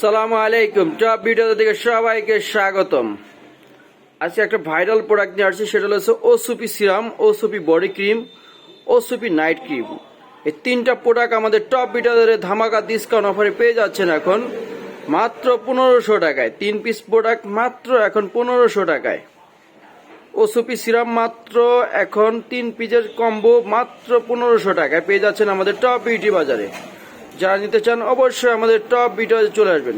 সালামু আলাইকুম। Top video থেকে সবাইকে স্বাগতম। আজকে একটা ভাইরাল প্রোডাক্ট নিয়ে আসছি, সেটা হচ্ছে ওসুপি সিরাম, ওসুপি বডি ক্রিম, ওসুপি নাইট ক্রিম। এই তিনটা প্রোডাক্ট আমাদের টপ ভিডিওতে ধামাকা ডিসকাউন্ট অফারে পেয়ে যাচ্ছেন এখন মাত্র 1500 টাকায়। 3 পিস প্রোডাক্ট মাত্র এখন 1500 টাকায়। ওসুপি সিরাম মাত্র এখন 3 পিসের কম্বো মাত্র 1500 টাকায় পেয়ে যাচ্ছেন আমাদের টপ বিউটি বাজারে। যারা নিতে চান অবশ্যই আমাদের টপ ভিডিওতে চলে আসবেন।